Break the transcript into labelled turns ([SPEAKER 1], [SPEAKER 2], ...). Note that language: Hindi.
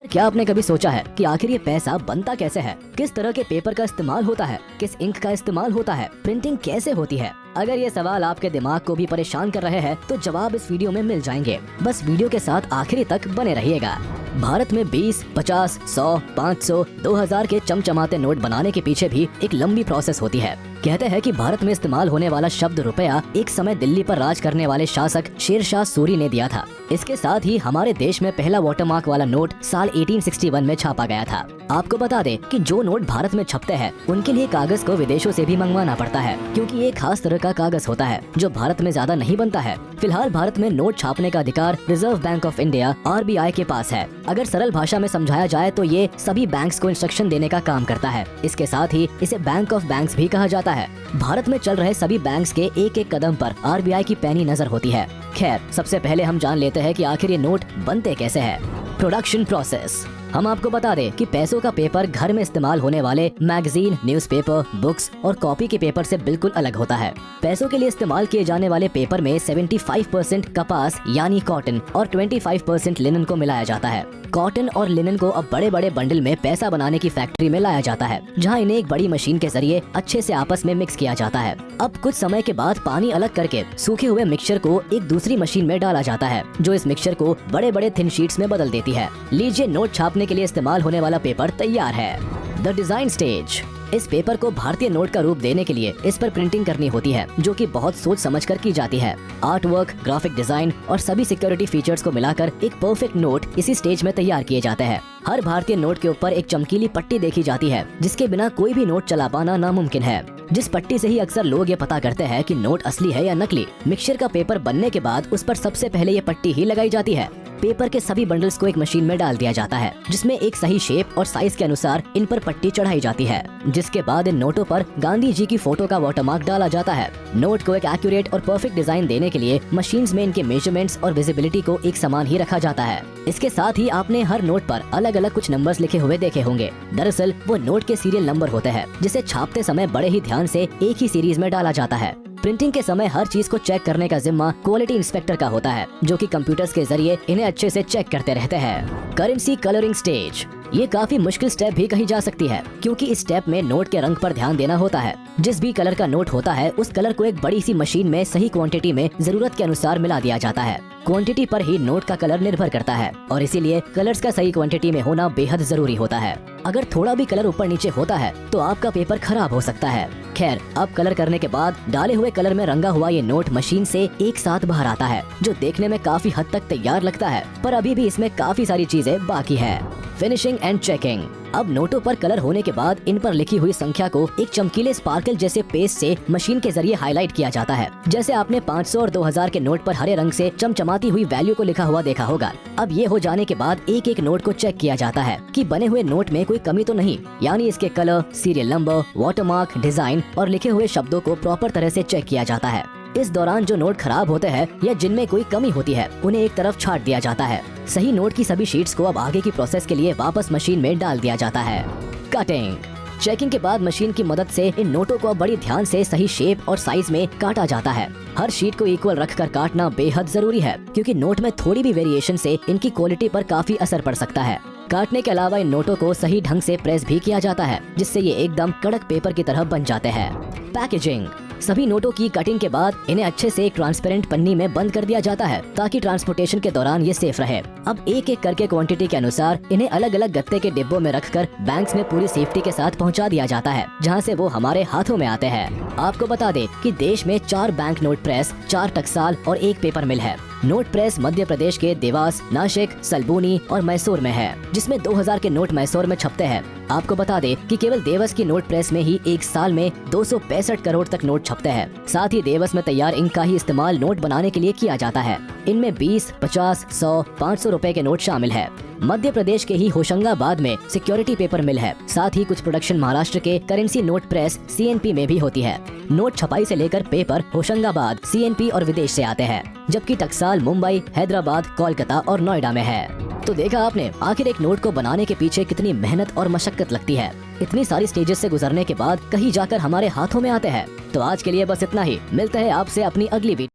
[SPEAKER 1] क्या आपने कभी सोचा है कि आखिर ये पैसा बनता कैसे है? किस तरह के पेपर का इस्तेमाल होता है? किस इंक का इस्तेमाल होता है? प्रिंटिंग कैसे होती है? अगर ये सवाल आपके दिमाग को भी परेशान कर रहे हैं तो जवाब इस वीडियो में मिल जाएंगे। बस वीडियो के साथ आखिरी तक बने रहिएगा। भारत में 20, 50, 100, 500, 2000 के चमचमाते नोट बनाने के पीछे भी एक लंबी प्रोसेस होती है। कहते हैं कि भारत में इस्तेमाल होने वाला शब्द रुपया एक समय दिल्ली पर राज करने वाले शासक शेरशाह सूरी ने दिया था। इसके साथ ही हमारे देश में पहला वाटरमार्क वाला नोट साल 1861 में छापा गया था। आपको बता दें कि जो नोट भारत में छपते हैं उनके लिए कागज को विदेशों से भी मंगवाना पड़ता है, क्योंकि ये खास तरह का कागज होता है जो भारत में ज्यादा नहीं बनता है। फिलहाल भारत में नोट छापने का अधिकार reserve bank of India RBI के पास है। अगर सरल भाषा में समझाया जाए तो ये सभी बैंक्स को इंस्ट्रक्शन देने का काम करता है। इसके साथ ही इसे बैंक ऑफ बैंक्स भी कहा जाता है। भारत में चल रहे सभी बैंक्स के एक एक कदम पर RBI की पैनी नजर होती है। खैर, सबसे पहले हम जान लेते हैं कि आखिर ये नोट बनते कैसे हैं। Production process. हम आपको बता दें कि पैसों का पेपर घर में इस्तेमाल होने वाले मैगजीन, न्यूज़पेपर, बुक्स और कॉपी के पेपर से बिल्कुल अलग होता है। पैसों के लिए इस्तेमाल किए जाने वाले पेपर में 75% कपास यानी कॉटन और 25% लिनन को मिलाया जाता है। कॉटन और लिनन को अब बड़े बड़े बंडल में पैसा बनाने की फैक्ट्री में लाया जाता है, जहां इन्हें एक बड़ी मशीन के जरिए अच्छे से आपस में मिक्स किया जाता है। अब कुछ समय के बाद पानी अलग करके सूखे हुए मिक्सचर को एक दूसरी मशीन में डाला जाता है, जो इस मिक्सचर को बड़े बड़े थिन शीट्स में बदल देती है। लीजिए, नोट छापने के लिए इस्तेमाल होने वाला पेपर तैयार है। The design stage. इस पेपर को भारतीय नोट का रूप देने के लिए इस पर प्रिंटिंग करनी होती है, जो कि बहुत सोच समझकर की जाती है। आर्ट वर्क, ग्राफिक डिजाइन और सभी सिक्योरिटी फीचर्स को मिलाकर एक परफेक्ट नोट इसी स्टेज में तैयार किए जाते हैं। हर भारतीय नोट के ऊपर एक चमकीली पट्टी देखी जाती है, जिसके बिना कोई भी नोट चला पाना नामुमकिन है। जिस पट्टी से ही अक्सर लोग ये पता करते हैं कि नोट असली है या नकली। मिक्सचर का पेपर बनने के बाद उस पर सबसे पहले ये पट्टी ही लगाई जाती है। पेपर के सभी बंडल्स को एक मशीन में डाल दिया जाता है, जिसमें एक सही शेप और साइज के अनुसार इन पर पट्टी चढ़ाई जाती है। जिसके बाद इन नोटों पर गांधी जी की फोटो का वाटरमार्क डाला जाता है। नोट को एक एक्यूरेट और परफेक्ट डिजाइन देने के लिए मशीन्स में इनके मेजरमेंट्स और विजिबिलिटी को एक समान ही रखा जाता है। इसके साथ ही आपने हर नोट पर अलग अलग कुछ नंबर्स लिखे हुए देखे होंगे। दरअसल वो नोट के सीरियल नंबर होते हैं, जिसे छापते समय बड़े ही ध्यान से एक ही सीरीज में डाला जाता है। प्रिंटिंग के समय हर चीज को चेक करने का जिम्मा क्वालिटी इंस्पेक्टर का होता है, जो कि कंप्यूटर्स के जरिए इन्हें अच्छे से चेक करते रहते हैं। Currency colouring stage. ये काफी मुश्किल स्टेप भी कही जा सकती है, क्योंकि इस स्टेप में नोट के रंग पर ध्यान देना होता है। जिस भी कलर का नोट होता है उस कलर को एक बड़ी सी मशीन में सही क्वांटिटी में जरूरत के अनुसार मिला दिया जाता है। क्वांटिटी पर ही नोट का कलर निर्भर करता है और इसीलिए कलर्स का सही क्वांटिटी में होना बेहद जरूरी होता है। अगर थोड़ा भी कलर ऊपर नीचे होता है तो आपका पेपर खराब हो सकता है। खैर, अब कलर करने के बाद डाले हुए कलर में रंगा हुआ ये नोट मशीन से एक साथ बाहर आता है, जो देखने में काफी हद तक तैयार लगता है, पर अभी भी इसमें काफी सारी चीजें बाकी है। Finishing and checking. अब नोटों पर कलर होने के बाद इन पर लिखी हुई संख्या को एक चमकीले स्पार्कल जैसे पेस्ट से मशीन के जरिए हाईलाइट किया जाता है। जैसे आपने 500 और 2000 के नोट पर हरे रंग से चमचमाती हुई वैल्यू को लिखा हुआ देखा होगा। अब ये हो जाने के बाद एक एक नोट को चेक किया जाता है कि बने हुए नोट में कोई कमी तो नहीं, यानी इसके colour, serial number, watermark, design और लिखे हुए शब्दों को प्रॉपर तरह से चेक किया जाता है। इस दौरान जो नोट खराब होते हैं या जिनमें कोई कमी होती है उन्हें एक तरफ छांट दिया जाता है। सही नोट की सभी शीट्स को अब आगे की प्रोसेस के लिए वापस मशीन में डाल दिया जाता है। कटिंग। चेकिंग के बाद मशीन की मदद से इन नोटों को बड़ी ध्यान से सही शेप और साइज में काटा जाता है। हर शीट को इक्वल रखकर काटना बेहद जरूरी है, क्योंकि नोट में थोड़ी भी वेरिएशन से इनकी क्वालिटी पर काफी असर पड़ सकता है। काटने के अलावा इन नोटों को सही ढंग से प्रेस भी किया जाता है, जिससे ये एकदम कड़क पेपर की तरह बन जाते हैं। पैकेजिंग। सभी नोटों की कटिंग के बाद इन्हें अच्छे से एक ट्रांसपेरेंट पन्नी में बंद कर दिया जाता है, ताकि ट्रांसपोर्टेशन के दौरान ये सेफ रहे। अब एक एक करके क्वांटिटी के अनुसार इन्हें अलग अलग गत्ते के डिब्बों में रखकर बैंक्स में पूरी सेफ्टी के साथ पहुंचा दिया जाता है, जहां से वो हमारे हाथों में आते हैं। आपको बता दें कि देश में 4 बैंक नोट प्रेस, 4 टकसाल और 1 पेपर मिल है। नोट प्रेस मध्य प्रदेश के देवास, नासिक, सलबूनी और मैसूर में है, जिसमें 2000 के नोट मैसूर में छपते हैं। आपको बता दें कि केवल देवस की नोट प्रेस में ही एक साल में 265 करोड़ तक नोट छपते हैं। साथ ही देवस में तैयार इंक का ही इस्तेमाल नोट बनाने के लिए किया जाता है। इनमें 20, 50, 100, 500 रुपए के नोट शामिल है। मध्य प्रदेश के ही होशंगाबाद में सिक्योरिटी पेपर मिल है। साथ ही कुछ प्रोडक्शन महाराष्ट्र के करेंसी नोट प्रेस CNP में भी होती है। नोट छपाई से लेकर पेपर होशंगाबाद, CNP और विदेश से आते हैं, जबकि टकसाल मुंबई, हैदराबाद, कोलकाता और नोएडा में है। तो देखा आपने, आखिर एक नोट को बनाने के पीछे कितनी मेहनत और मशक्कत लगती है। इतनी सारी स्टेजेस से गुजरने के बाद कहीं जाकर हमारे हाथों में आते हैं। तो आज के लिए बस इतना ही। मिलते हैं आपसे अपनी अगली वीडियो।